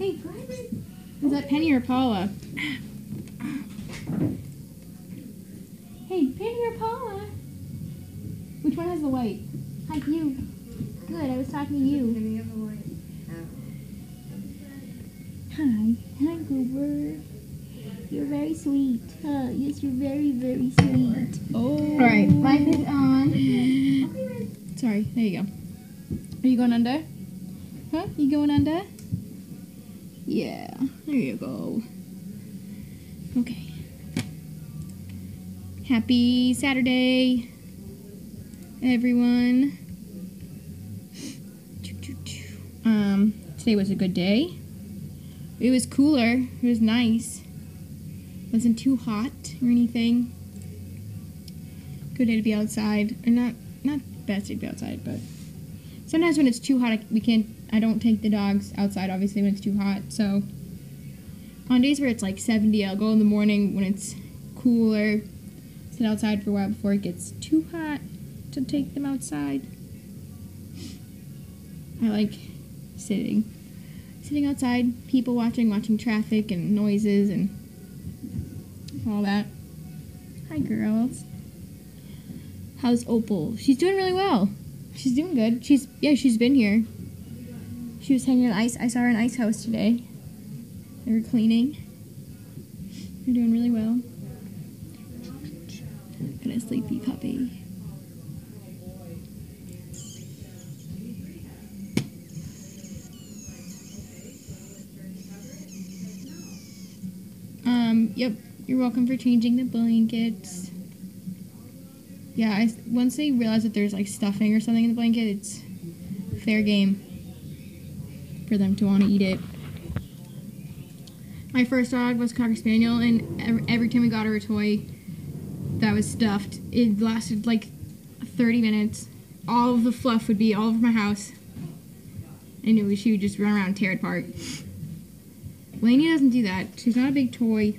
Hey, is that Penny or Paula? Hey, Penny or Paula? Which one has the white? Hi, you. Good, I was talking to you. Hi. Hi, Goober. You're very sweet. Yes, you're very, very sweet. Oh. Alright, light is on. Sorry, there you go. Are you going under? Huh? You going under? Yeah, there you go. Okay. Happy Saturday, everyone. Today was a good day. It was cooler. It was nice. Wasn't too hot or anything. Good day to be outside. Or not best day to be outside, but sometimes when it's too hot, I don't take the dogs outside, obviously, when it's too hot. So on days where it's like 70, I'll go in the morning when it's cooler, sit outside for a while before it gets too hot to take them outside. I like sitting outside, people watching traffic and noises and all that. Hi, girls. How's Opal? She's doing really well. She's doing good. She's been here. She was hanging in ice. I saw her in Ice House today. They were cleaning. They're doing really well. Got a sleepy puppy. Yep. You're welcome for changing the blankets. Yeah, once they realize that there's like stuffing or something in the blanket, it's fair game for them to want to eat it. My first dog was a Cocker Spaniel, and every time we got her a toy that was stuffed, it lasted like 30 minutes. All of the fluff would be all over my house, and she would just run around and tear it apart. Lainey doesn't do that. She's not a big toy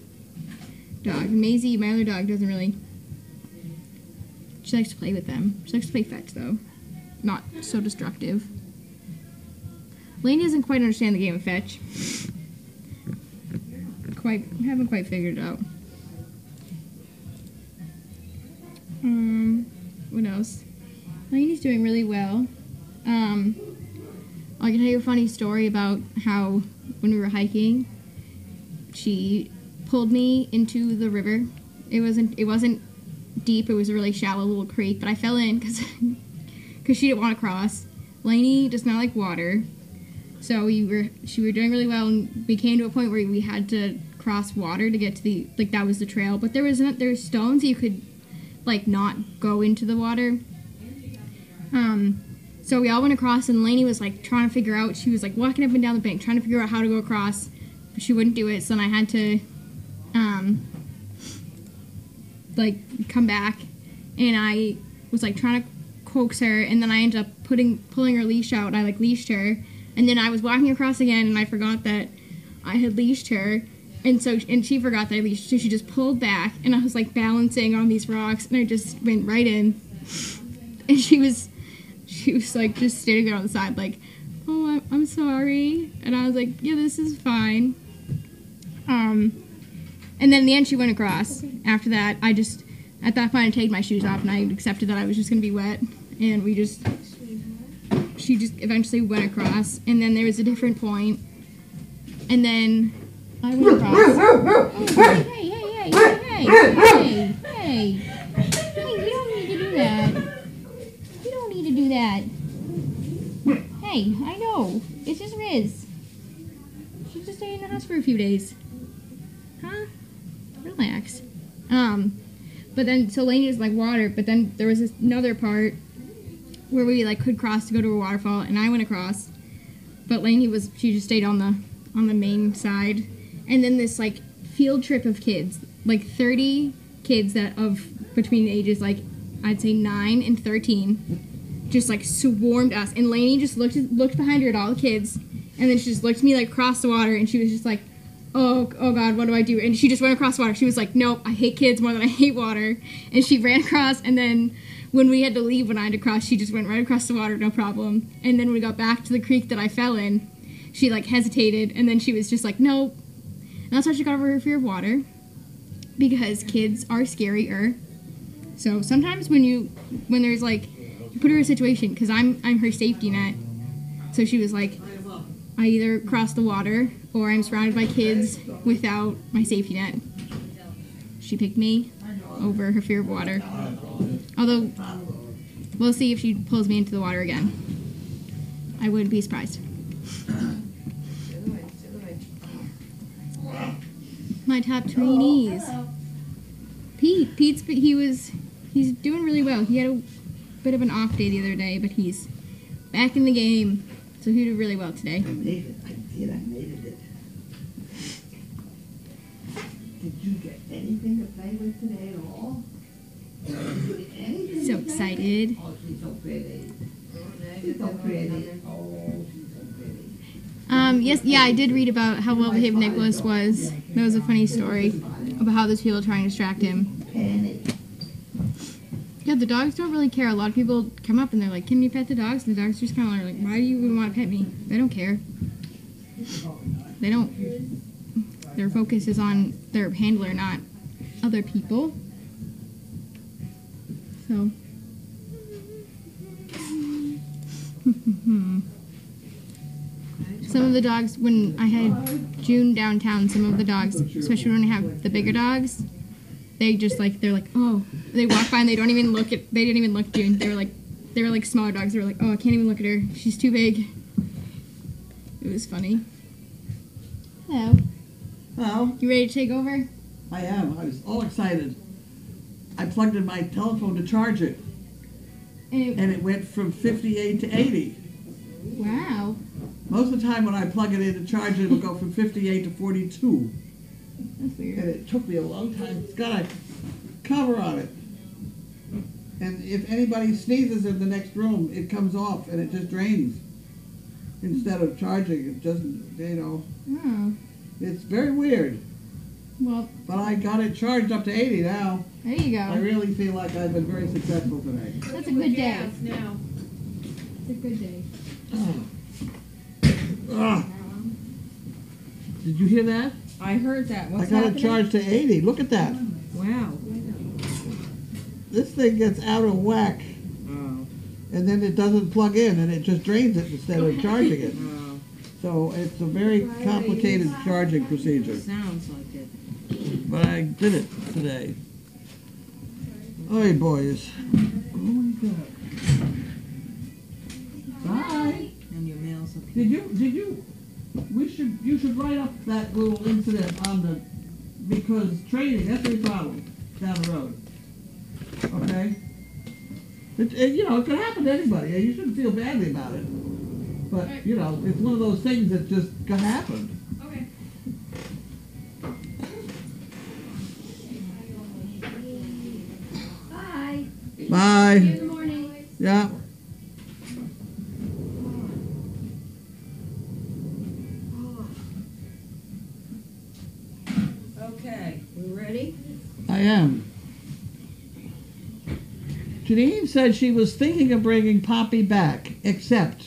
dog. Maisie, my other dog, doesn't really. She likes to play with them. She likes to play fetch, though. Not so destructive. Lainey doesn't quite understand the game of fetch. Haven't quite figured it out. What else? Lainey's doing really well. I can tell you a funny story about how when we were hiking, she pulled me into the river. It wasn't deep. It was a really shallow little creek, but I fell in because she didn't want to cross. Lainey does not like water, so we were doing really well, and we came to a point where we had to cross water to get to that was the trail. But there was stones you could not go into the water. So we all went across, and Lainey was trying to figure out. She was walking up and down the bank trying to figure out how to go across, but she wouldn't do it. So then I had to come back, and I was trying to coax her, and then I ended up pulling her leash out. I leashed her, and then I was walking across again, and I forgot that I had leashed her, and she forgot that I leashed, so she just pulled back, and I was balancing on these rocks, and I just went right in, and she was just standing there on the side oh, I'm sorry, and I was yeah, this is fine. And then in the end, she went across. After that, at that point, I take my shoes off, and I accepted that I was just going to be wet. And she just eventually went across. And then there was a different point. And then I went across. Oh, hey, you don't need to do that. You don't need to do that. Hey, I know. It's just Riz. She's just staying in the house for a few days. Huh? Relax. But then, so Lainey was water, but then there was another part where we could cross to go to a waterfall, and I went across, but Lainey she just stayed on the main side, and then this field trip of kids, 30 kids that between ages I'd say 9 and 13, just swarmed us, and Lainey just looked behind her at all the kids, and then she just looked at me across the water, and she was just oh God, what do I do? And she just went across water. She was nope, I hate kids more than I hate water. And she ran across, and then when we had to leave, when I had to cross, she just went right across the water, no problem. And then we got back to the creek that I fell in. she like hesitated, and then she was just like, nope. And that's how she got over her fear of water, because kids are scarier. So sometimes when there's like, you put her in a situation, because I'm her safety net. So she was like, I either cross the water or I'm surrounded by kids without my safety net. She picked me over her fear of water. Although, we'll see if she pulls me into the water again. I wouldn't be surprised. My top trainees. Pete's he's doing really well. He had a bit of an off day the other day, but he's back in the game. So he did really well today. I made it. I made it. Did you get anything to play with today at all? So excited. Oh, she's so pretty. She's so pretty. Oh, she's so pretty. Yeah, I did read about how well behaved Nicholas was. That was a funny story about how those people are trying to distract him. Yeah, the dogs don't really care. A lot of people come up and they're like, can you pet the dogs? And the dogs just kind of are like, why do you even want to pet me? They don't care. They don't. Their focus is on their handler, not other people. So. Some of the dogs, when I had June downtown, some of the dogs, especially when I have the bigger dogs, they just they're like, oh, they walk by and they didn't even look June. They were like smaller dogs. They were like, oh, I can't even look at her. She's too big. It was funny. Hello. Hello. You ready to take over? I am. I was all excited. I plugged in my telephone to charge it, and it went from 58 to 80. Wow. Most of the time when I plug it in to charge it, it'll go from 58 to 42. That's weird. And it took me a long time. It's got a cover on it. And if anybody sneezes in the next room, it comes off and it just drains. Instead of charging, it doesn't, Oh. It's very weird. Well. But I got it charged up to 80 now. There you go. I really feel like I've been very successful today. That's a good day. Now. It's a good day. Did you hear that? I heard that. What's I got happening? it charged to 80. Look at that. Wow. This thing gets out of whack, Oh. and then it doesn't plug in, and it just drains it instead of charging it. Oh. So it's a very complicated charging procedure. Sounds like it. But I did it today. Oi, boys. Oh my God. Bye. And your mail's up here. Did you? You should write up that little incident on the, because training, that's a problem down the road. Okay? It could happen to anybody. You shouldn't feel badly about it. But, it's one of those things that just happen. Okay. Bye. Bye. Good morning. Yeah. Okay, we ready? I am. Janine said she was thinking of bringing Poppy back, except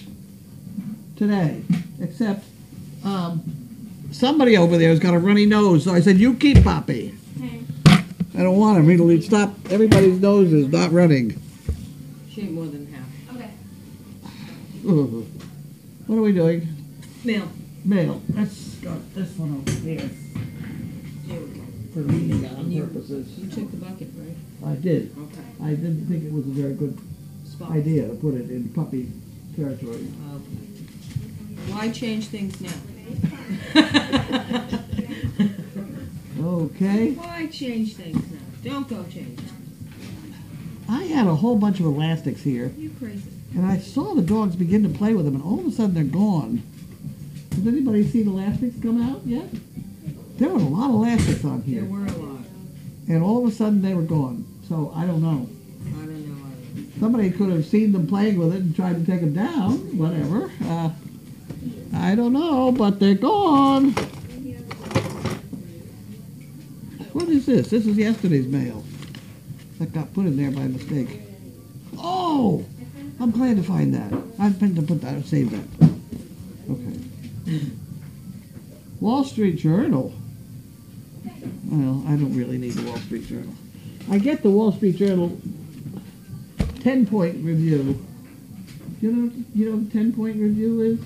somebody over there has got a runny nose, so I said, you keep Poppy. Okay. I don't want him. It'll stop. Everybody's nose is not running. She ain't more than half. Okay. Ooh. What are we doing? Mail. Mail. Let's got this one over here Here we go. for reading on You- purposes. You took the bucket, right? I did. Okay. I didn't think it was a very good Spot. idea to put it in puppy territory. Okay. Why change things now? Okay. Why change things now? Don't go change. I had a whole bunch of elastics here, You crazy. and I saw the dogs begin to play with them, and all of a sudden they're gone. Has anybody seen elastics come out yet? There were a lot of elastics on There here, were a lot. and all of a sudden they were gone. So I don't know. I don't know either. Somebody could have seen them playing with it and tried to take them down, whatever. I don't know, but they're gone. What is this? This is yesterday's mail. That got put in there by mistake. Oh! I'm glad to find that. I meant to put that, save that. Okay. Wall Street Journal. Well, I don't really need the Wall Street Journal. I get the Wall Street Journal 10-point review. You know what the 10-point review is?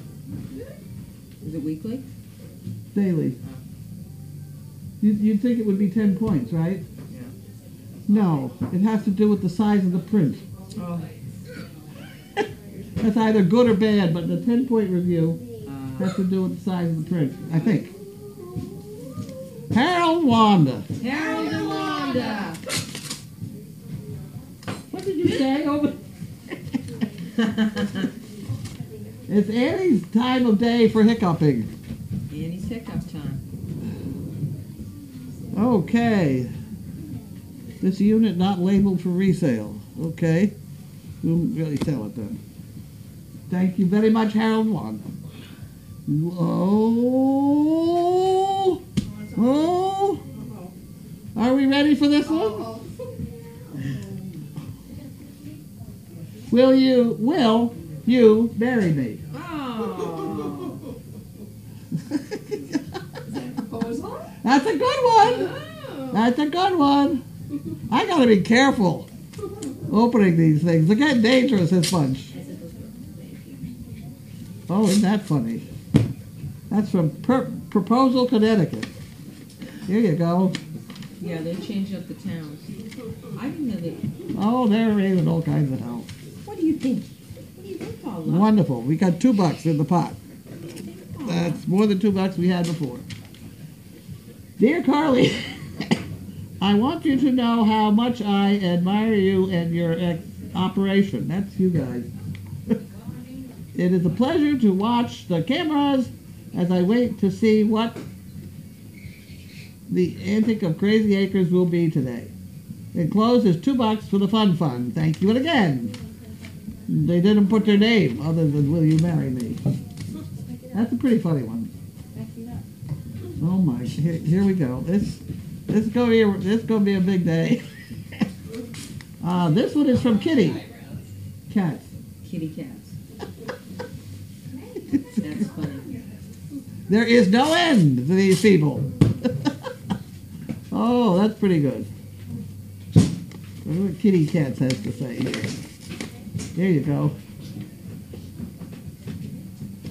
Is it weekly? Daily. You'd think it would be 10 points, right? Yeah. No, it has to do with the size of the print. Oh. That's either good or bad, but the 10-point review has to do with the size of the print, I think. Harold Wanda. Harold and Wanda. What did you say over? It's Annie's time of day for hiccuping. Annie's hiccup time. Okay. This unit not labeled for resale. Okay. We'll really sell it then. Thank you very much, Harold Wanda. Oh. Oh. Are we ready for this one? Will you marry me? Oh. That's a good one. That's a good one. I gotta be careful opening these things. They're getting dangerous, this bunch. Oh, isn't that funny? That's from Proposal, Connecticut. Here you go. Yeah, they changed up the towns. I didn't know that. Oh, they're raising all kinds of hell. What do you think? What do you think, Paula? Wonderful. We got $2 in the pot. That's more than $2 we had before. Dear Carly, I want you to know how much I admire you and your operation. That's you guys. It is a pleasure to watch the cameras as I wait to see what the antic of Crazy Acres will be today. Enclosed is $2 for the fun fund. Thank you. And again, they didn't put their name other than Will You Marry Me? That's a pretty funny one. Oh my, here we go. This is going to be a big day. This one is from Kitty. Cats. Kitty cats. That's funny. There is no end to these people. Oh, that's pretty good. What Kitty Cats has to say here. There you go.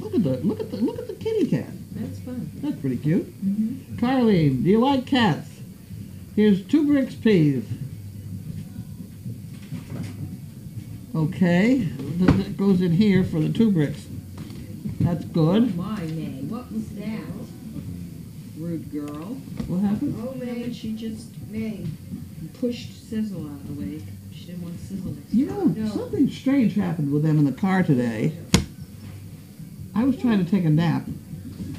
Look at the kitty cat. That's fun. That's pretty cute. Mm-hmm. Carlene, do you like cats? Here's 2 bricks, please. Okay, that goes in here for the 2 bricks. That's good. My May, what was that? Rude girl. What happened? Oh, May, she just pushed Sizzle out of the way. She didn't want Sizzle next to You her. know, something strange happened with them in the car today. I was trying to take a nap.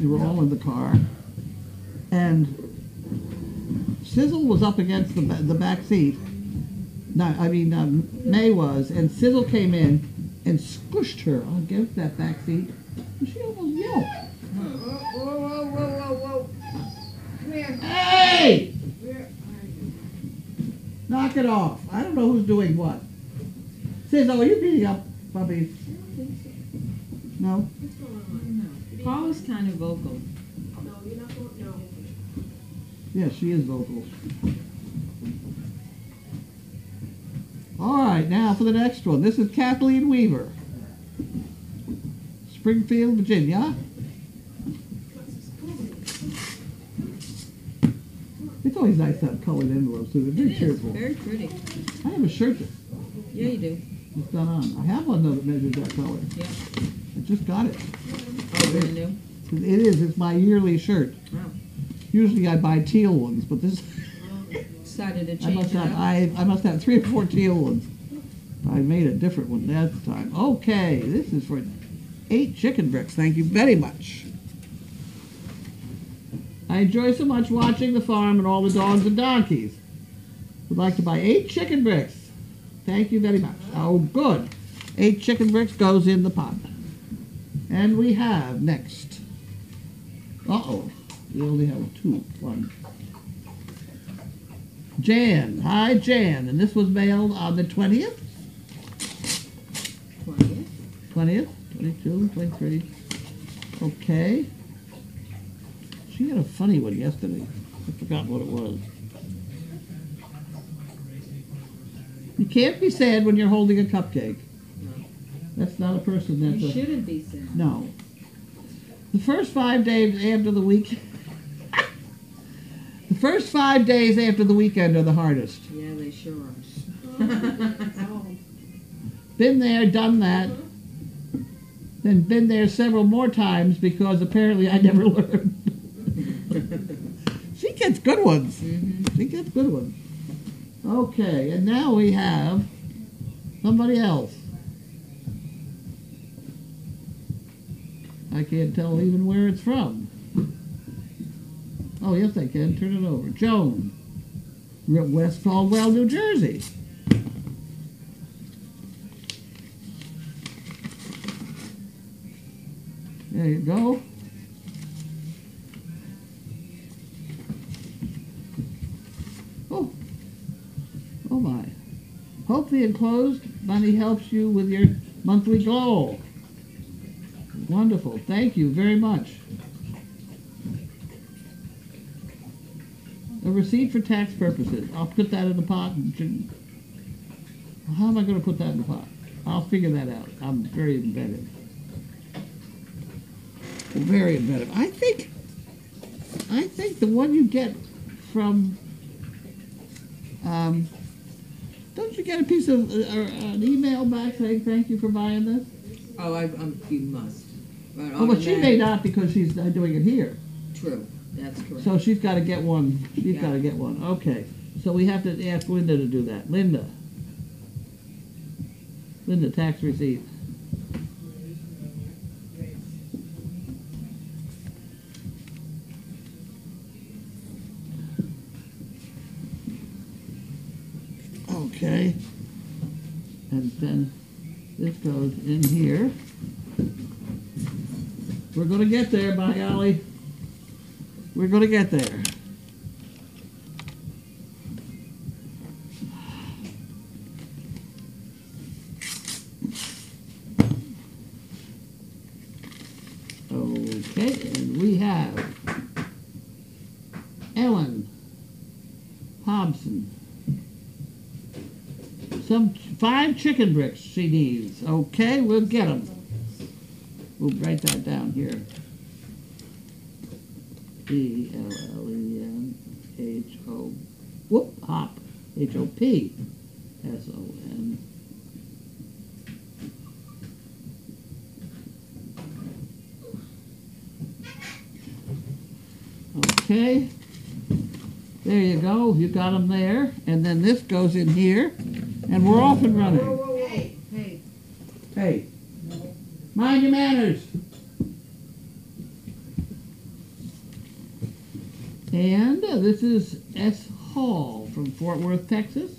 We were all in the car. And Sizzle was up against the back seat. May was. And Sizzle came in and squished her against that back seat. And she almost yelped. Whoa. Come here. Hey! Knock it off. I don't know who's doing what. Sizzle, are you beating up puppies? No? Paula's kind of vocal. Yes, she is vocal. All right, now for the next one. This is Kathleen Weaver. Springfield, Virginia. It's always nice to have colored envelopes, too. They're very It is cheerful. very pretty. I have a shirt that Yeah, you do. it's done on. I have one, though, that measures that color. Yeah. I just got it. Oh, brand new. It is. It's my yearly shirt. Wow. Usually I buy teal ones, but this... Decided to I change must it have up. I must have 3 or 4 teal ones. I made a different one that time. Okay, this is for 8 chicken bricks. Thank you very much. I enjoy so much watching the farm and all the dogs and donkeys. Would like to buy 8 chicken bricks. Thank you very much. Oh, good. 8 chicken bricks goes in the pot. And we have next. Uh-oh. We only have 2. 1. Jan. Hi, Jan. And this was mailed on the 20th? 20th. 20th? 22, 23. Okay. She had a funny one yesterday. I forgot what it was. You can't be sad when you're holding a cupcake. No. That's not a person that's You a... shouldn't be sad. No. The first 5 days after the week... the first 5 days after the weekend are the hardest. Yeah, they sure are. Been there, done that. Then been there several more times because apparently I never learned. She gets good ones. She gets good ones. Okay, and now we have somebody else. I can't tell even where it's from. Oh, yes, I can. Turn it over. Joan, West Caldwell, New Jersey. There you go. Oh. Oh my. Hope the enclosed money helps you with your monthly goal. Wonderful. Thank you very much. A receipt for tax purposes. I'll put that in the pot. How am I going to put that in the pot? I'll figure that out. I'm very inventive. Very inventive. I think the one you get from, don't you get a piece of an email back saying thank you for buying this? Oh, you must. Oh, but she may not because she's doing it here. True, that's correct. So she's got to get one. She's got to get one. Okay. So we have to ask Linda to do that. Linda, tax receipt. Okay, and then this goes in here. We're going to get there, by golly. We're going to get there. Okay, and we have Ellen Hobson. 5 chicken bricks she needs. Okay, we'll get them. We'll write that down here. E-L-L-E-N-H-O. Whoop, hop. H-O-P-S-O-N. Okay. There you go. You got them there. And then this goes in here. And we're off and running. Hey. Mind your manners. And this is S. Hall from Fort Worth, Texas,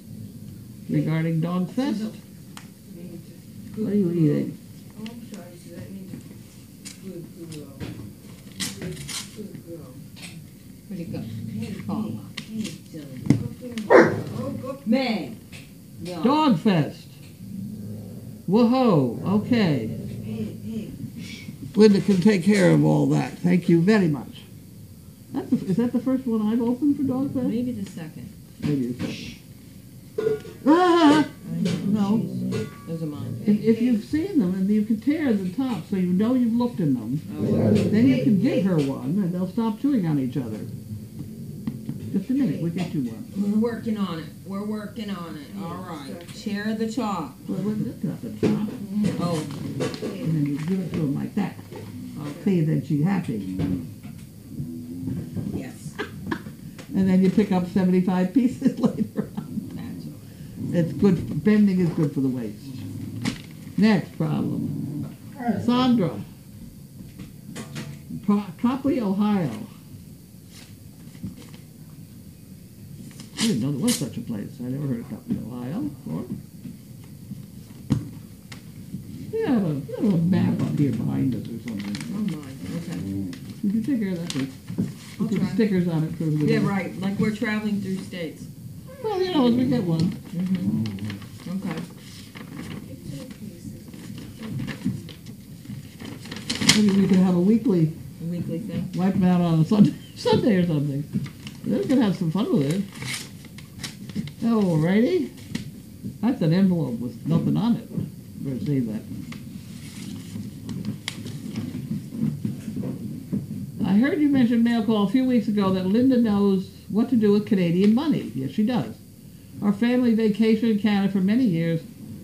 regarding Dog Fest. What are you eating? Oh, I'm sorry, so that means good girl. Good girl. Where'd it go? Hey, Oh, hey, silly. go. Meg. No. Dog Fest. Whoa, okay. Hey. Linda can take care of all that. Thank you very much. Is that the first one I've opened for Dog Fest? Maybe the second. Maybe the second. Ah! No. Those are mine. If you've seen them and you can tear the top so you know you've looked in them, Oh, then you can give her one and they'll stop chewing on each other. Just a minute, we'll get you one. we're working on it. All right. Share the top. Well, just got the top. Oh, And then you give it to them like that. See that she's happy. yes. And then you pick up 75 pieces later on. That's all right. It's good. Bending is good for the waist. Next problem. Sandra. Copley, Ohio. I didn't know there was such a place. I never heard of Copley, Ohio before. We have a map up here behind us or something. Oh, mine. Okay. Would you take care of that, please? I'll Put try. stickers on it for the Yeah, right. Like we're traveling through states. Well, you know, as we get one. Okay. Maybe we could have a weekly A weekly thing. Wipe them out on a Sunday or something. They're gonna have some fun with it. Alrighty. That's an envelope with nothing on it. Better save that. I heard you mention mail call a few weeks ago that Linda knows what to do with Canadian money. Yes, she does. Our family vacationed in Canada for many years,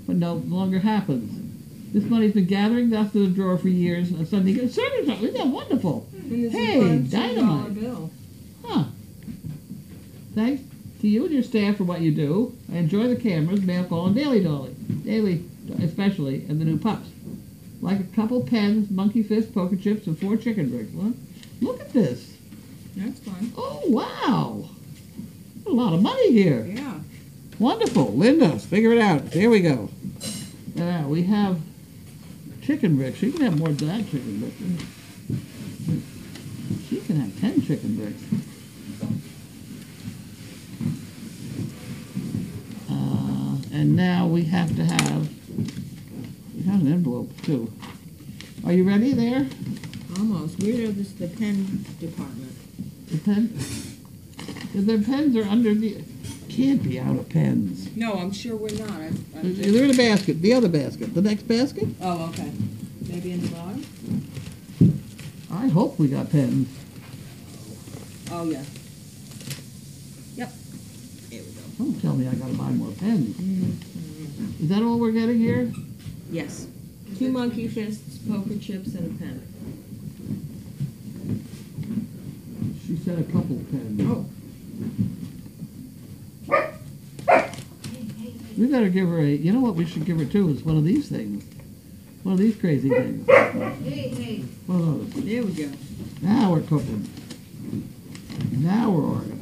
but no longer happens. This money's been gathering dust in the drawer for years. On Sunday, isn't that wonderful? Hey, dynamite. Bill. Huh. Thanks to you and your staff for what you do. I enjoy the cameras, mail call, and daily especially, and the new pups. Like a couple pens, monkey fist, poker chips, and 4 chicken bricks. Well, look at this. That's fun. Oh, wow. A lot of money here. Yeah. Wonderful. Linda, figure it out. There we go. Now, we have chicken bricks. She can have more than that chicken bricks. She can have 10 chicken bricks. And now we have to have, we have an envelope too. Are you ready there? Almost. We're this the pen department. The pen? The pens are under the, can't be out of pens. No, I'm sure we're not. They're in a basket, the other basket, the next basket. Oh, okay. Maybe in the bottom? I hope we got pens. Oh, yeah. Yep. Here we go. Don't tell me I gotta buy more pens. Mm-hmm. Is that all we're getting here? Yes. 2 monkey fists, poker chips, and a pen. She said a couple pens. Oh. We better give her a, you know what we should give her too, is one of these things. One of these crazy things. Hey. One of those. There we go. Now we're cooking. Now we're organized.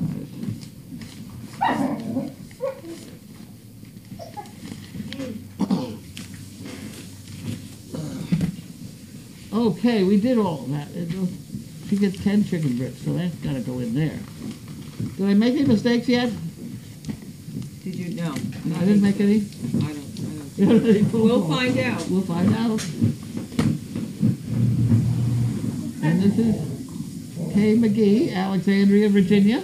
Okay, we did all that. She gets 10 chicken bricks, so that's got to go in there. Did I make any mistakes yet? Did you? No. I didn't make any? I don't. We'll find out. We'll find out. And this is Kay McGee, Alexandria, Virginia.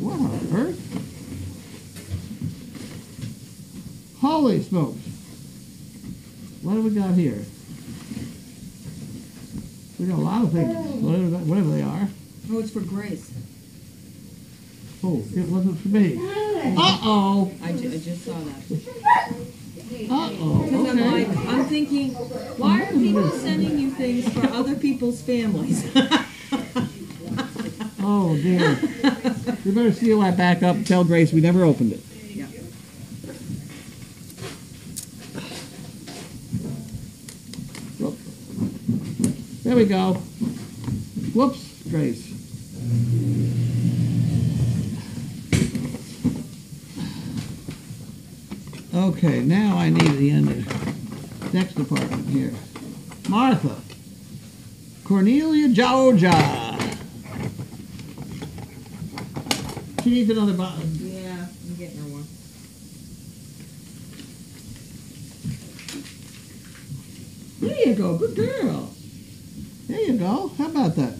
What on earth? Holy smokes. What have we got here? We got a lot of things, whatever they are. Oh, it's for Grace. Oh, it wasn't for me. Uh-oh. I just saw that. Uh-oh. Because Okay. I'm thinking, why are people sending you things for other people's families? Oh, dear. We better seal that back up and tell Grace we never opened it. Yeah. Whoop. There we go. Whoops, Grace. Okay, now I need the end of next department here. Martha. Cornelia Georgia. She needs another bottle. Yeah, I'm getting her one. There you go, good girl. There you go. How about that?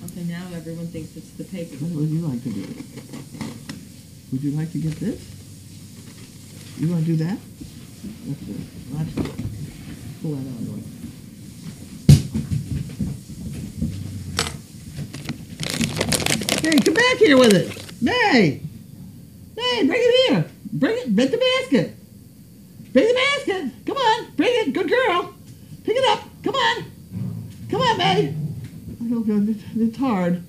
Okay, now everyone thinks it's the paper. What would you like to do? Would you like to get this? You want to do that? Let's do it. Let's do it. Pull that out of the way. Hey, come back here with it. May! May, bring it here. Bring it. Bring the basket. Bring the basket. Come on. Bring it. Good girl. Pick it up. Come on. Come on, May. I don't know. It's hard.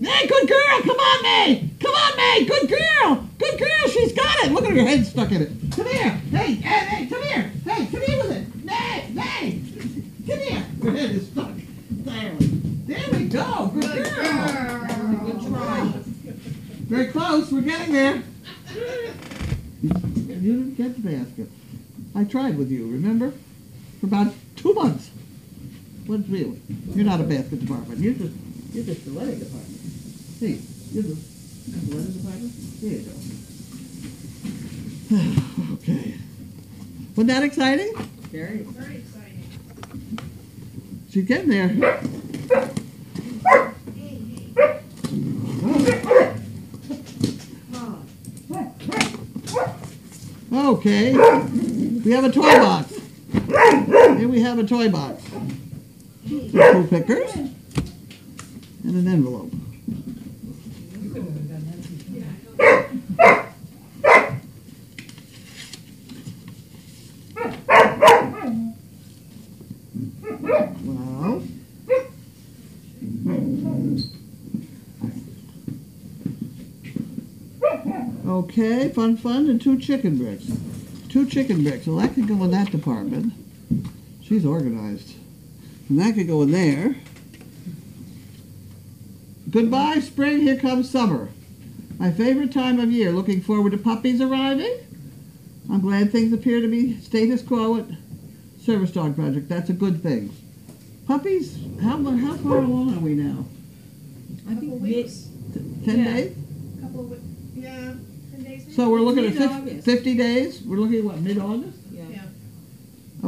Hey, good girl. Come on, May. Come on, May. Good girl. Good girl. She's got it. Look at her head stuck in it. Come here. Hey, come here. Hey, come here with it. May. Come here. Her head is stuck. There we go. Good girl. Good try. Very close. We're getting there. You didn't get the basket. I tried with you, remember? For about 2 months. What's really? You're not a basket department. You're just the letting department. Hey, you're the letting department? There you go. Okay. Wasn't that exciting? Very. Very exciting. She's getting there. Hey, hey. Okay. We have a toy box. Here we have a toy box. Some poo pickers. And an envelope. Wow. Okay, fun, and 2 chicken bricks. 2 chicken bricks. Well, that could go in that department. She's organized. And that could go in there. Goodbye, spring. Here comes summer. My favorite time of year. Looking forward to puppies arriving. I'm glad things appear to be status quo at Service Dog Project. That's a good thing. Puppies, how far along are we now? I think weeks. 10 Yeah. days? Couple of, yeah, 10 days maybe? So we're looking at Mid-August. 50 days? We're looking at what, mid-August? Yeah. Yeah.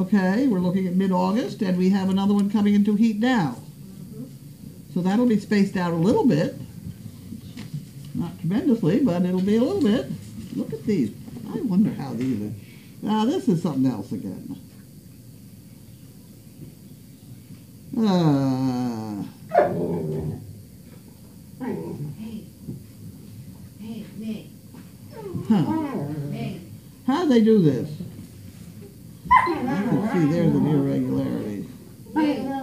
Okay, we're looking at mid-August, and we have another one coming into heat now. So that'll be spaced out a little bit. Not tremendously, but it'll be a little bit. Look at these. I wonder how these are. Now, this is something else again. Hey. Hey, May. Huh. May. How'd they do this? I can see there's an irregularity. May. May.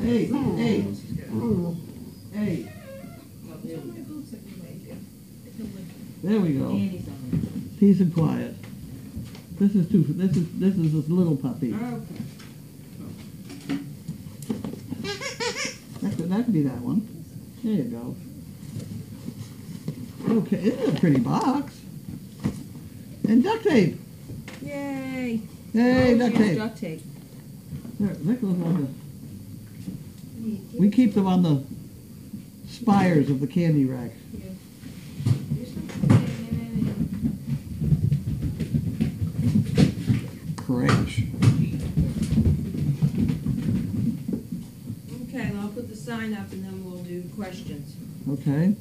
Hey, hey, hey. There we go. Andy's on Peace and quiet. This is this little puppy. it. Okay. That could be that one. There you go. Okay, it's a pretty box. And duct tape. Yay. Hey, duct tape. Duct tape. There, that goes on the. We keep them on the spires of the candy rack. Crash. Okay, well, I'll put the sign up and then we'll do questions. Okay.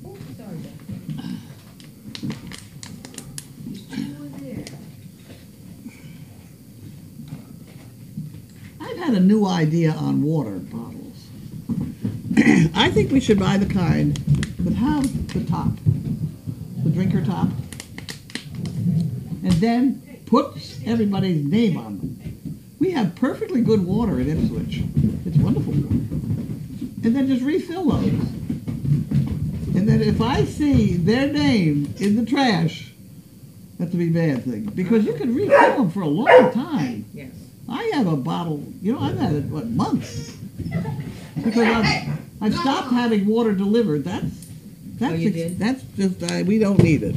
Oh, sorry, Beth. There's 2 more there. I've had a new idea on water bottles. I think we should buy the kind that have the top, the drinker top, and then put everybody's name on them. We have perfectly good water in Ipswich. It's wonderful water. And then just refill those. And then if I see their name in the trash, that's a big bad thing. Because you can refill them for a long time. Yes. I have a bottle, I've had it, months. Because I've stopped having water delivered. Oh, you did? That's just, we don't need it.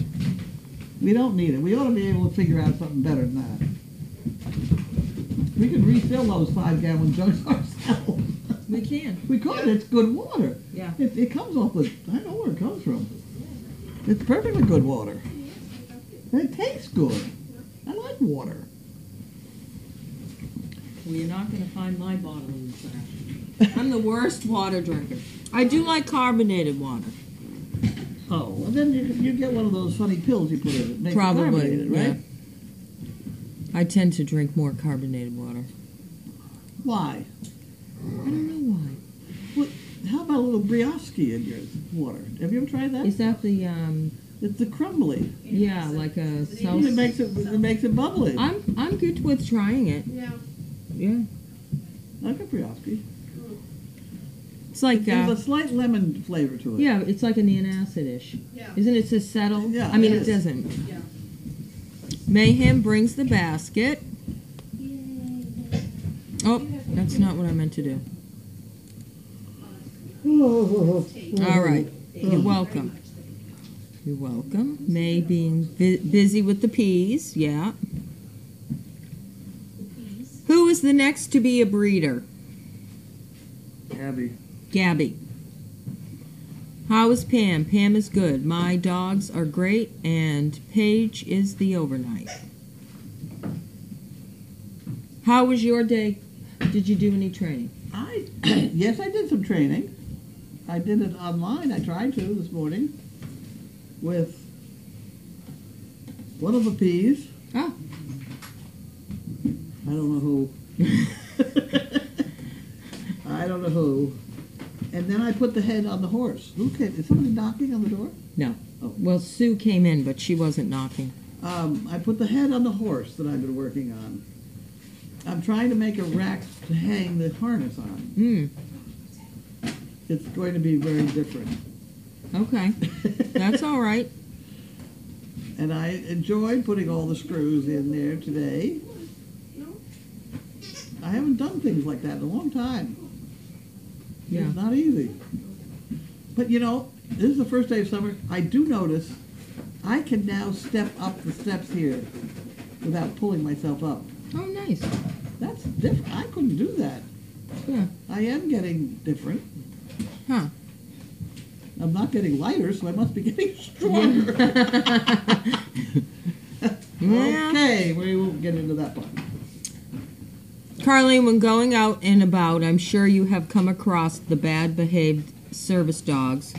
We don't need it. We ought to be able to figure out something better than that. We could refill those 5-gallon jugs ourselves. We can. We could. It's good water. Yeah. It comes off the, I know where it comes from. It's perfectly good water. And it tastes good. I like water. Well, you're not going to find my bottle in the trash. I'm the worst water drinker. I do like carbonated water. Oh, well then you get one of those funny pills you put in it. Makes it Probably, carbonated, right? yeah. I tend to drink more carbonated water. Why? I don't know why. What? How about a little brioche in your water? Have you ever tried that? Is that the It's the crumbly. yeah, like a self? It makes it bubbly. I'm good with trying it. Yeah. Yeah. Like a brioche. It's like There's a slight lemon flavor to it. yeah, it's like an antacid-ish. Yeah. Isn't it to settle? Yeah, I mean, it it is. doesn't. Yeah. Mayhem brings the basket. Oh, that's not what I meant to do. All right. You're welcome. You're welcome. May being busy with the peas, yeah. Who is the next to be a breeder? Abby. Gabby. How is Pam? Pam is good. My dogs are great, and Paige is the overnight. How was your day? Did you do any training? Yes, I did some training. I did it online. I tried to this morning with one of the peas. Oh. I don't know who. I don't know who. And then I put the head on the horse. Is somebody knocking on the door? No. Oh. Well, Sue came in, but she wasn't knocking. I put the head on the horse that I've been working on. I'm trying to make a rack to hang the harness on. It's going to be very different. Okay. That's all right. And I enjoyed putting all the screws in there today. I haven't done things like that in a long time. Yeah. It's not easy. But you know, this is the first day of summer. I do notice I can now step up the steps here without pulling myself up. Oh, nice. That's different. I couldn't do that. Yeah. I am getting different. Huh. I'm not getting lighter, so I must be getting stronger. Yeah. Okay, we won't get into that part. Carlene, when going out and about, I'm sure you have come across the bad-behaved service dogs,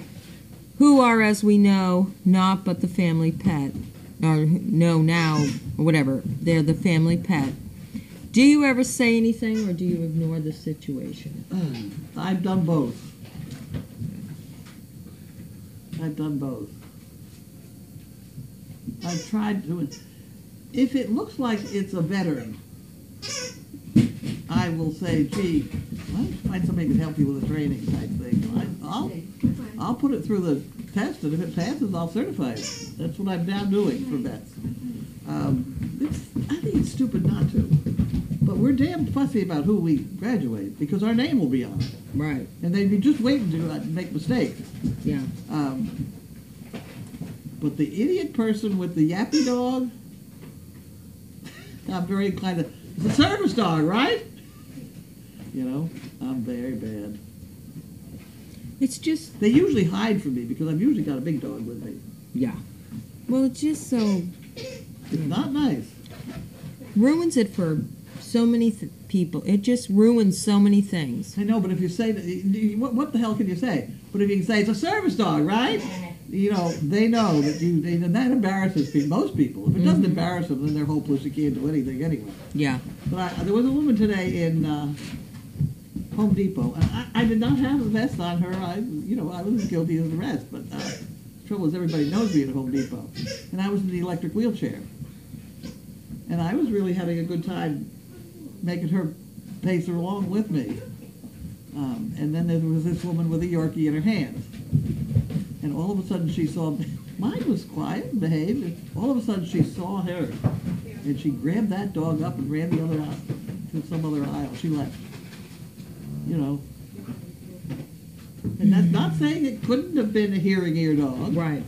who are, as we know, not but the family pet, or know now, or whatever, they're the family pet. Do you ever say anything, or do you ignore the situation? I've done both. I've done both. I've tried to. If it looks like it's a veteran, I will say, gee, why don't you find somebody who can help you with a training type thing. I'll put it through the test, and if it passes, I'll certify it. That's what I'm now doing for vets. I think it's stupid not to. But we're damn fussy about who we graduate, because our name will be on it. Right. And they'd be just waiting to make mistakes. Yeah. But the idiot person with the yappy dog, I'm very inclined to, it's a service dog, right? You know, I'm very bad. It's just... They usually hide from me because I've usually got a big dog with me. Yeah. Well, it's just so... It's not nice. Ruins it for so many people. It just ruins so many things. I know, but if you say, what the hell can you say? But if you can say, it's a service dog, right? You know, they know that that embarrasses most people. If it doesn't embarrass them, then they're hopeless. You can't do anything anyway. Yeah. But there was a woman today in Home Depot, and I did not have a vest on her. I was as guilty as the rest, but the trouble is everybody knows me at Home Depot. And I was in the electric wheelchair. And I was really having a good time making her pace her along with me. And then there was this woman with a Yorkie in her hands. And all of a sudden she saw, mine was quiet and behaved, and all of a sudden she saw her. And she grabbed that dog up and ran the other aisle, to some other aisle. She left. You know. And that's not saying it couldn't have been a hearing ear dog. Right.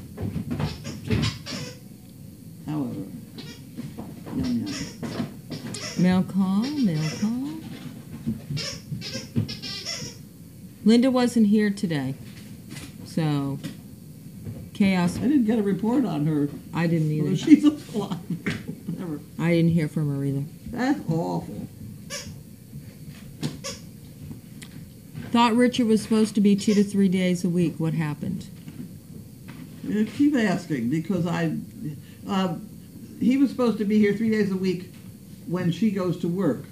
However. Yum, yum. Mail call. Linda wasn't here today, so chaos. I didn't get a report on her. I didn't either. Whether she's alive. Whatever. I didn't hear from her either. That's awful. Thought Richard was supposed to be 2 to 3 days a week. What happened? Keep asking, because he was supposed to be here 3 days a week when she goes to work.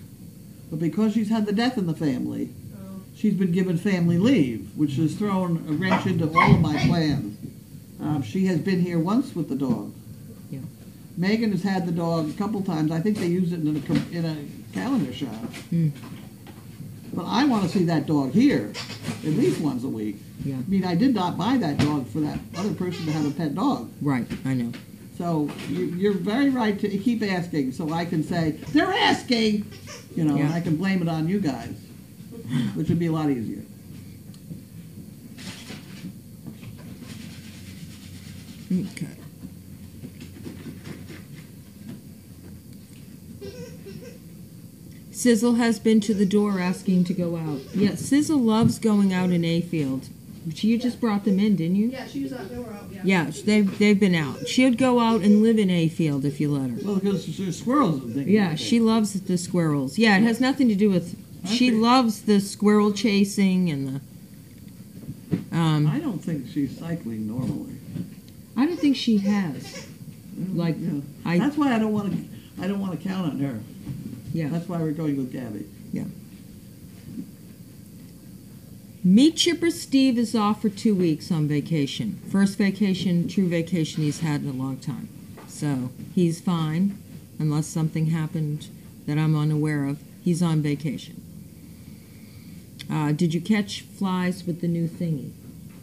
But because she's had the death in the family, she's been given family leave, which has thrown a wrench into all of my plans. She has been here once with the dog. Yeah. Megan has had the dog a couple times. I think they use it in a calendar shop. But I want to see that dog here at least once a week. Yeah. I mean, I did not buy that dog for that other person to have a pet dog. Right, I know. So you're very right to keep asking, so I can say, they're asking! You know, and I can blame it on you guys, which would be a lot easier. Okay. Sizzle has been to the door asking to go out. Yeah, Sizzle loves going out in A-field. You just brought them in, didn't you? Yeah, she was out. They were out. Yeah. Yeah, they've been out. She'd go out and live in A-field if you let her. Well, because there's squirrels and things. Yeah, like she that. loves the squirrels. Yeah, it has nothing to do with. She Okay. loves the squirrel chasing and the. I don't think she's cycling normally. I don't think she has. Like, Yeah. That's why I don't want to count on her. Yeah. That's why we're going with Gabby. Meat Chipper Steve is off for 2 weeks on vacation. First vacation, true vacation he's had in a long time. So he's fine, unless something happened that I'm unaware of. He's on vacation. Did you catch flies with the new thingy?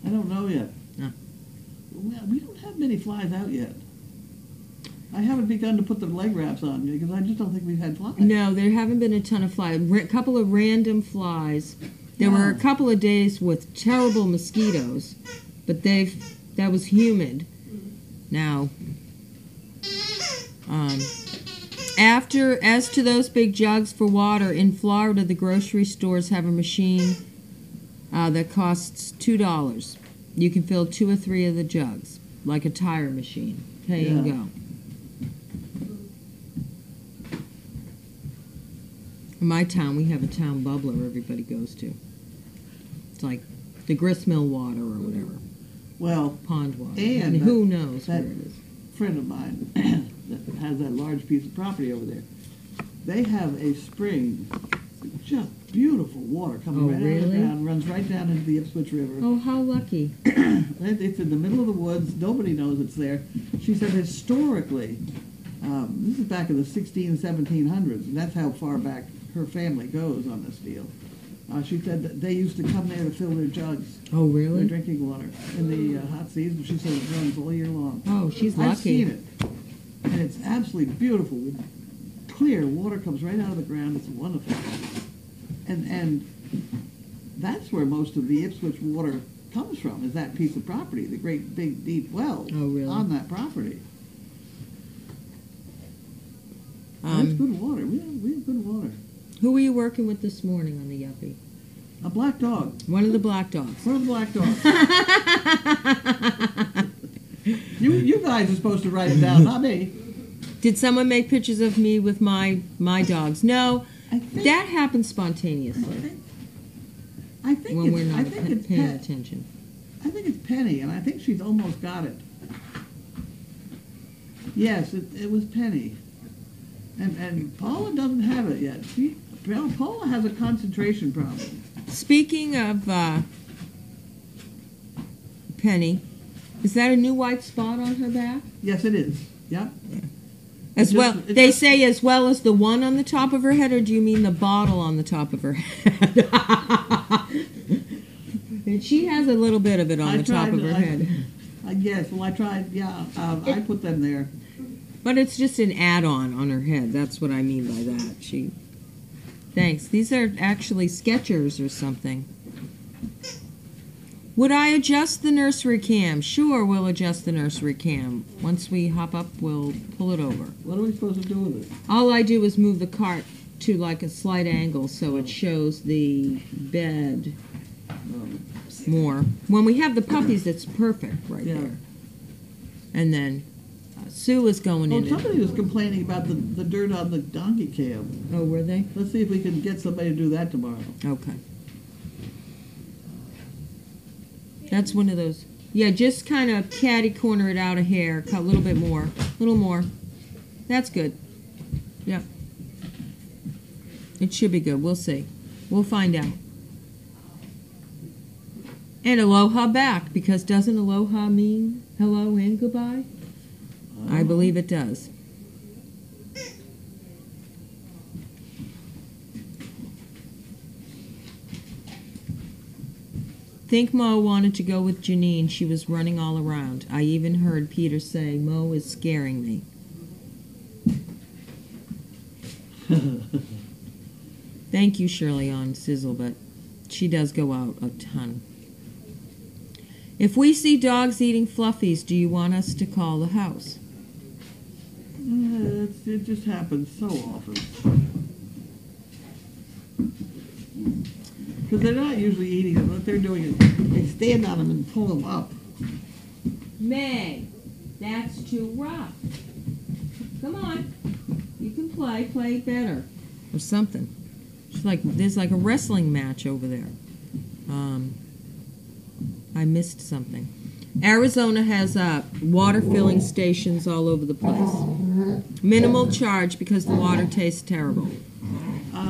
I don't know yet. No. Well, we don't have many flies out yet. I haven't begun to put the leg wraps on because I just don't think we've had flies. No, there haven't been a ton of flies. A couple of random flies. There were a couple of days with terrible mosquitoes, but that was humid. Now, as to those big jugs for water, in Florida, the grocery stores have a machine that costs $2. You can fill 2 or 3 of the jugs, like a tire machine. Pay and go. In my town, we have a town bubbler everybody goes to. It's like the gristmill water or whatever. Well, Pond water. and who knows where that it is. friend of mine that has that large piece of property over there, they have a spring, just beautiful water coming right out of the really? ground, runs right down into the Ipswich River. Oh, how lucky. It's in the middle of the woods. Nobody knows it's there. She said historically, this is back in the 1700s, and that's how far back her family goes on this deal. She said that they used to come there to fill their jugs, Oh, their really? drinking water, in the hot season. She said it runs all year long. Oh, she's lucky. I've seen it, and it's absolutely beautiful. Clear water comes right out of the ground. It's wonderful, and that's where most of the Ipswich water comes from. Is that piece of property, the great big deep wells Oh, really? on that property. That's good water. We have good water. Who were you working with this morning on the Yuppie? A black dog. One of the black dogs. One of the black dogs. you guys are supposed to write it down, not me. Did someone make pictures of me with my dogs? No, I think, that happens spontaneously I think when we're it's, not I think it's paying Pe- attention. I think it's Penny, and I think she's almost got it. Yes, it was Penny. And Paula doesn't have it yet. Paula has a concentration problem. Speaking of Penny, is that a new white spot on her back? Yes, it is. Yep. As It well, just- it they just- say as well as the one on the top of her head, or do you mean the bottle on the top of her head? And she has a little bit of it on the top of her head. Yes, well, I tried, yeah. I put them there. But it's just an add-on on her head. That's what I mean by that. Thanks. These are actually Skechers or something. Would I adjust the nursery cam? Sure, we'll adjust the nursery cam. Once we hop up, we'll pull it over. What are we supposed to do with it? All I do is move the cart to like a slight angle so it shows the bed more. When we have the puppies, it's perfect right Yeah. there. And then Sue is going in. Somebody was complaining about the dirt on the donkey cam. Oh, were they? Let's see if we can get somebody to do that tomorrow. Okay. That's one of those. Yeah, just kind of catty corner it out a hair. Cut a little bit more. A little more. That's good. Yep. It should be good. We'll see. We'll find out. And aloha back, because doesn't aloha mean hello and goodbye? I believe it does. Think Mo wanted to go with Janine. She was running all around. I even heard Peter say, Mo is scaring me. Thank you, Shirley, on Sizzle, but she does go out a ton. If we see dogs eating fluffies, do you want us to call the house? It just happens so often. Because they're not usually eating them. What they're doing is they stand on them and pull them up. May, that's too rough. Come on. You can play better. Or something. It's like there's like a wrestling match over there. I missed something. Arizona has water filling stations all over the place. Minimal charge because the water tastes terrible.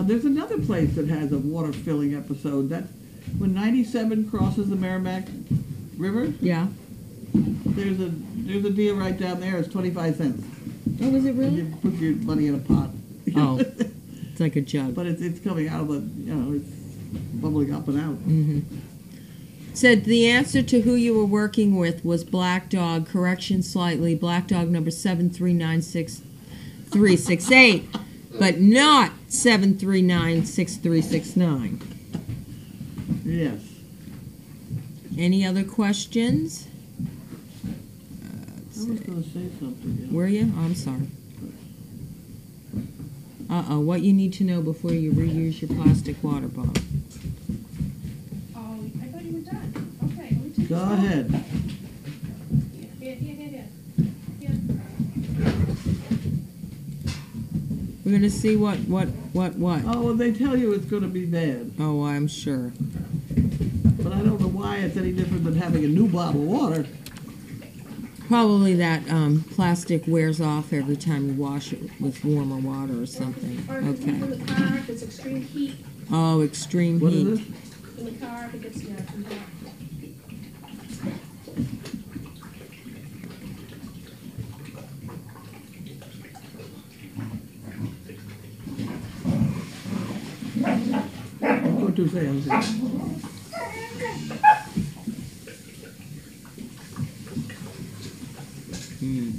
There's another place that has a water filling episode. That's when 97 crosses the Merrimack River. Yeah. There's a deal right down there. It's 25 cents. Oh, is it really? You put your money in a pot. Oh, it's like a jug. But it's coming out of the, it's bubbling up and out. Mm-hmm. Said the answer to who you were working with was Black Dog. Correction slightly. Black Dog number 7396368, but not 7396369. Yes. Any other questions? I was going to say something. Yeah. Were you? Oh, I'm sorry. What you need to know before you reuse your plastic water bottle. Oh, I thought you were done. Okay, let me take Go this off. ahead. Here. We're gonna see what? Oh, well, they tell you it's going to be bad. Oh, I'm sure. But I don't know why it's any different than having a new bottle of water. Probably that plastic wears off every time you wash it with warmer water or something. Or if you leave in Okay. the car, if it's extreme heat Oh, extreme What heat. is this? in the car, if it gets, too hot. Go to say, Hmm.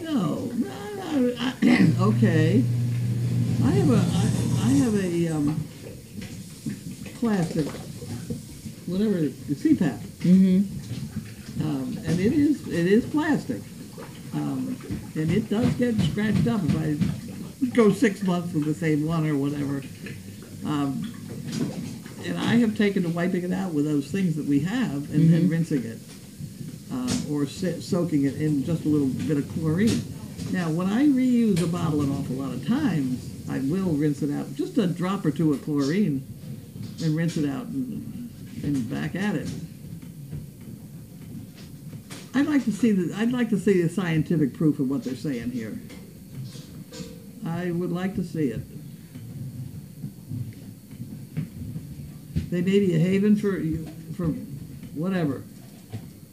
No. Okay. I have a plastic, whatever, the CPAP. Mm-hmm. And it is plastic. And it does get scratched up if I go 6 months with the same one or whatever. And I have taken to wiping it out with those things that we have and then rinsing it. Or soaking it in just a little bit of chlorine. Now, when I reuse a bottle an awful lot of times, I will rinse it out. Just a drop or two of chlorine and rinse it out and back at it. I'd like to see the scientific proof of what they're saying here. I would like to see it. They may be a haven for whatever.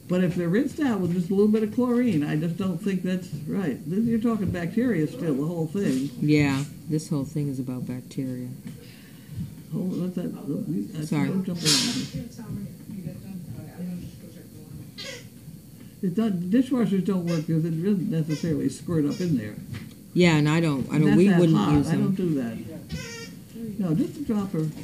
But if they're rinsed out with just a little bit of chlorine, I just don't think that's right. You're talking bacteria still, the whole thing. Yeah, this whole thing is about bacteria. What's that? Sorry. Don't jump around. Dishwashers don't work because it doesn't necessarily squirt up in there. Yeah, and I don't. That's We that wouldn't hot. use I don't them. do that. No, just a drop of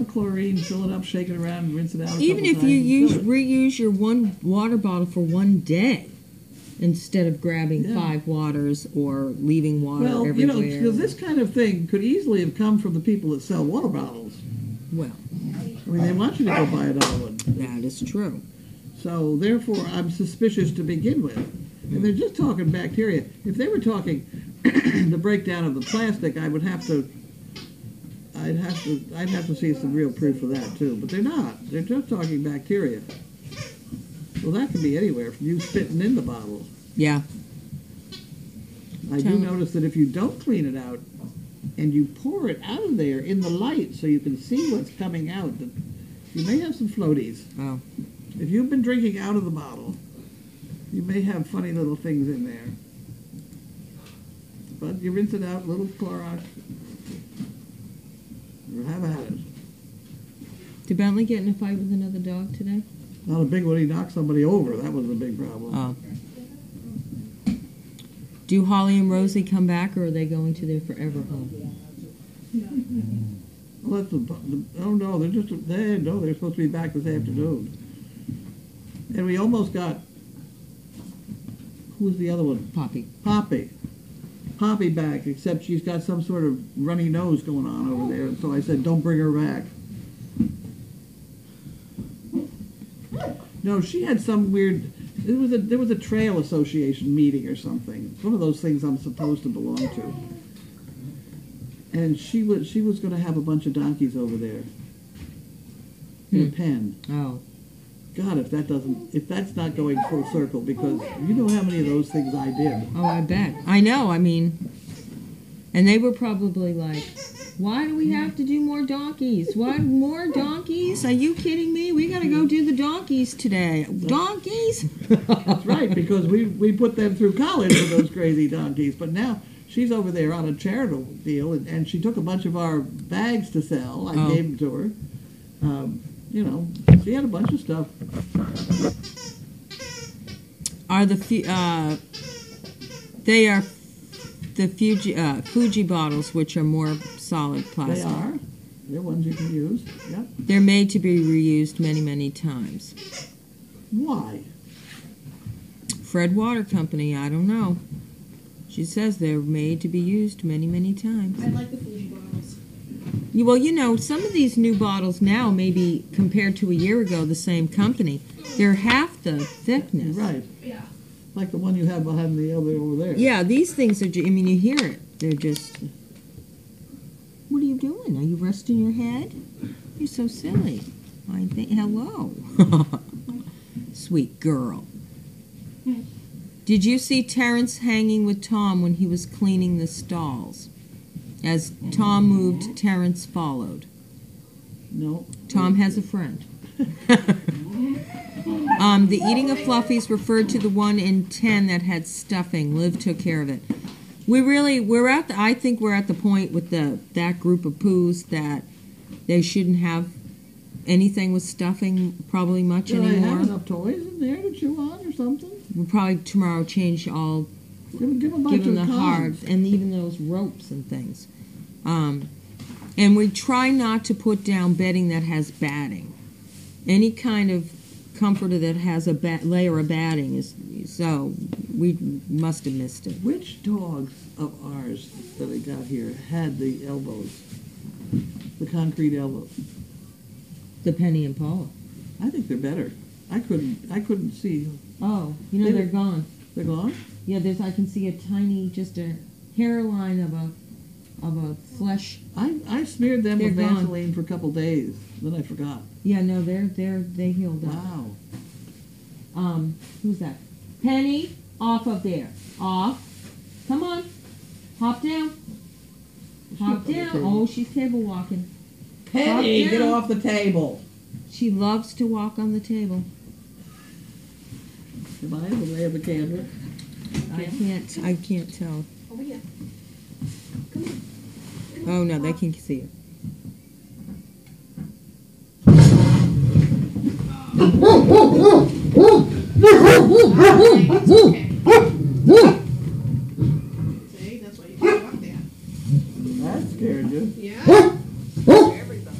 chlorine, fill it up, shake it around, and rinse it out. Even if you reuse your one water bottle for one day, instead of grabbing 5 waters or leaving water everywhere. because this kind of thing could easily have come from the people that sell water bottles. Well, I mean, they want you to go buy another one. that is true. So, therefore, I'm suspicious to begin with. And they're just talking bacteria. If they were talking the breakdown of the plastic, I'd have to see some real proof of that too. But they're not. They're just talking bacteria. Well, that could be anywhere from you spitting in the bottle. Yeah. I do notice that if you don't clean it out and you pour it out of there in the light so you can see what's coming out, that you may have some floaties. Oh. If you've been drinking out of the bottle, you may have funny little things in there. But you rinse it out, little Clorox, or have at it. Did Bentley get in a fight with another dog today? Not a big one. He knocked somebody over. That was a big problem. Oh. Do Holly and Rosie come back, or are they going to their forever home? Well, that's oh no, they're supposed to be back this afternoon. And we almost got, who was the other one? Poppy. Poppy back, except she's got some sort of runny nose going on over there. So I said, don't bring her back. No, she had some weird, there was a trail association meeting or something. It's one of those things I'm supposed to belong to. And she was going to have a bunch of donkeys over there in a pen. Oh. God, if that's not going full circle, because you know how many of those things I did. Oh, I bet. I know, I mean, and they were probably like, why do we have to do more donkeys? What, more donkeys? Are you kidding me? We got to go do the donkeys today. Donkeys? That's right, because we put them through college with those crazy donkeys. But now she's over there on a charitable deal, and she took a bunch of our bags to sell. I gave them to her. You know, she had a bunch of stuff. Are they are the Fuji bottles, which are more solid plastic. They are. They're ones you can use. Yep. They're made to be reused many, many times. Why? Fred Water Company, I don't know. She says they're made to be used many, many times. I like the Fuji bottles. Well, you know, some of these new bottles now, maybe compared to a year ago, the same company, they're half the thickness. Right. Yeah. Like the one you have behind the other over there. Yeah, these things are, I mean, you hear it. They're just, what are you doing? Are you resting your head? You're so silly. I think, hello. Sweet girl. Did you see Terrence hanging with Tom when he was cleaning the stalls? As Tom moved, Terrence followed. No. Tom has a friend. The eating of fluffies referred to the one in 10 that had stuffing. Liv took care of it. I think we're at the point with that group of poos that they shouldn't have anything with stuffing probably much Do anymore. I have enough toys in there to chew on or something? We'll probably tomorrow change all, Give them a bunch give them of the hard, cards. and even those ropes and things. And we try not to put down bedding that has batting. Any kind of comforter that has a layer of batting is, so we must have missed it. Which dogs of ours that I got here had the elbows? The concrete elbows? The Penny and Paula. I think they're better. I couldn't see. Oh, you know They- they're gone. They're gone? Yeah, I can see a tiny, just a hairline of a flesh. I smeared them They're with gone. Vaseline for a couple days. Then I forgot. Yeah, no, they healed up. Wow. Who's that? Penny, off of there. Off. Come on. Hop down. Hop She's down. up on the Oh, she's table walking. Penny, Hop get down. off the table. She loves to walk on the table. Am I in the way of the candle? I can't tell. Over here. Oh no, they can see it. It's okay. See, that's why you can't walk there. That scared you. Yeah. Everybody.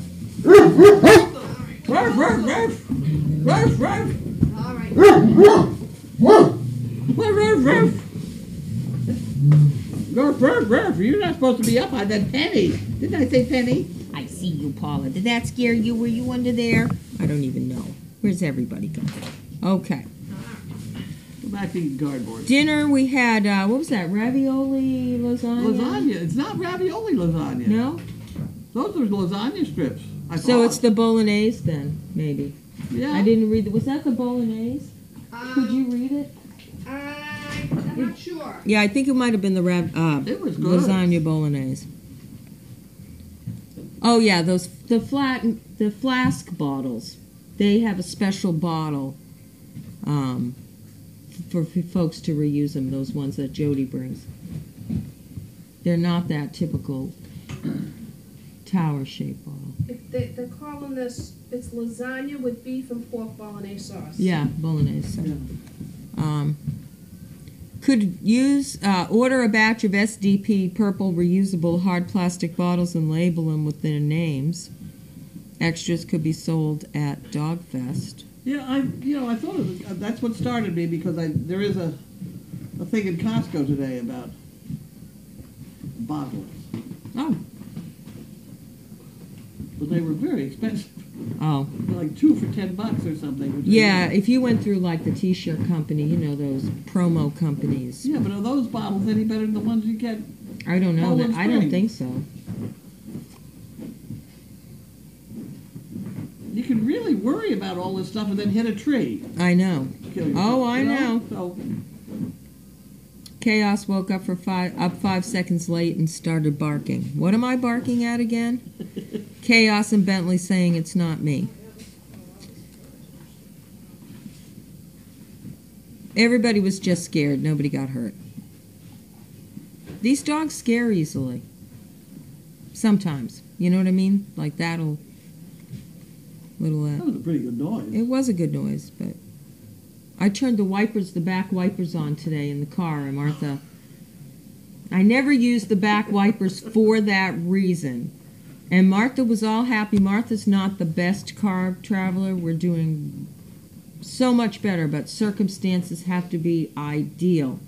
Ruff, ruff, ruff. Ruff, ruff. All right. Ruff, ruff, ruff. Ruff, ruff, ruff. You're not supposed to be up on that Penny. Didn't I say Penny? I see you, Paula. Did that scare you? Were you under there? I don't even know. Where's everybody going? Okay. Go back to eating cardboard. Dinner, we had, what was that? Ravioli, lasagna? Lasagna. It's not ravioli lasagna. No? Those are lasagna strips. I So thought. it's the bolognese then, maybe. Yeah. I didn't read was that the bolognese? Could you read it? I'm not sure. Yeah, I think it might have been the It was good. lasagna bolognese. Oh yeah, the flask bottles. They have a special bottle for folks to reuse them. Those ones that Jody brings. They're not that typical tower-shaped bottle. They're calling this, it's lasagna with beef and pork bolognese sauce. Yeah, bolognese. Yeah. Could use order a batch of SDP purple reusable hard plastic bottles and label them with their names. Extras could be sold at Dogfest. Yeah, I thought it was, that's what started me because there is a thing in Costco today about bottles, Oh, but they were very expensive. oh, Like 2 for $10 or something. which yeah. If you went through like the T-shirt company, you know those promo companies. Yeah, but are those bottles any better than the ones you get? I don't know. Poland I don't Spring. think so. You can really worry about all this stuff and then hit a tree. I know. Kill yourself, Oh, I you know. So, Chaos woke up 5 seconds late and started barking. What am I barking at again? Chaos and Bentley saying it's not me. Everybody was just scared. Nobody got hurt. These dogs scare easily. Sometimes. You know what I mean? Like that'll... Little that was a pretty good noise. It was a good noise, but... I turned the back wipers on today in the car, and Martha... I never used the back wipers for that reason. And Martha was all happy. Martha's not the best car traveler. We're doing so much better, but circumstances have to be ideal.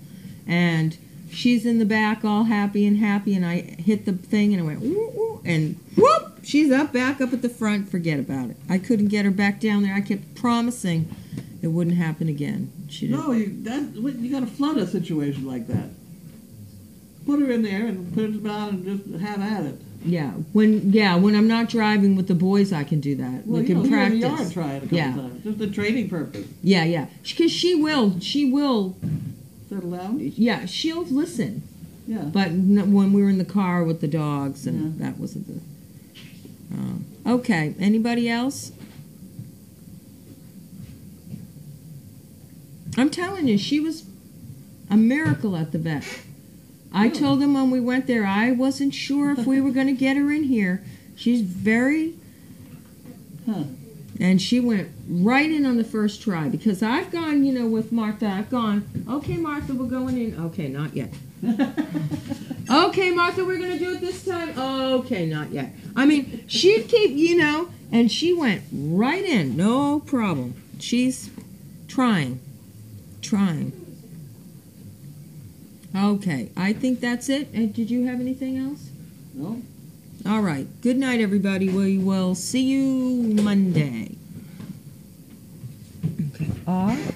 And she's in the back all happy, and I hit the thing, and I went, ooh, ooh, and whoop! She's back up at the front. Forget about it. I couldn't get her back down there. I kept promising it wouldn't happen again. She didn't. No, you got to flood a situation like that. Put her in there and put it on and just have at it. Yeah, when I'm not driving with the boys, I can do that. Well, we can you're practice. in the yard trying a couple times, just a training purpose. Yeah, because she will. Settle down. Yeah, she'll listen. Yeah. But when we were in the car with the dogs, and that wasn't the. Okay, anybody else? I'm telling you, she was a miracle at the vet. I told them when we went there, I wasn't sure if we were going to get her in here. She's very... And she went right in on the first try, because I've gone, with Martha, I've gone, okay, Martha, we're going in. Okay, not yet. Okay, Martha, we're going to do it this time. Okay, not yet. I mean, she'd keep, and she went right in. No problem. She's trying. Okay, I think that's it. And did you have anything else? No. All right. Good night, everybody. We will see you Monday. Okay.